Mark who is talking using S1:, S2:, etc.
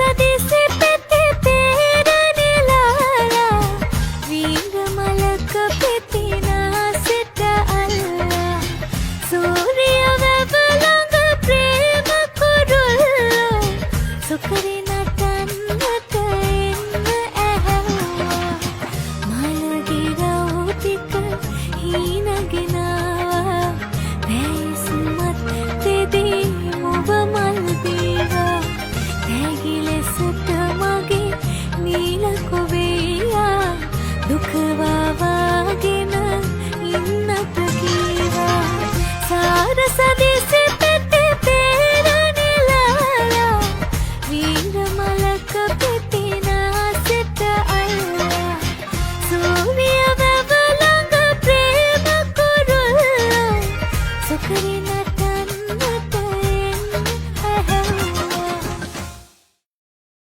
S1: සදිසි පෙති තේරනිලාලා වීඟ මලක පෙතිනා සිට අල්ලා සූරිය වැව ළඟ ප්‍රේම කුරුල්ලෝ සුකරි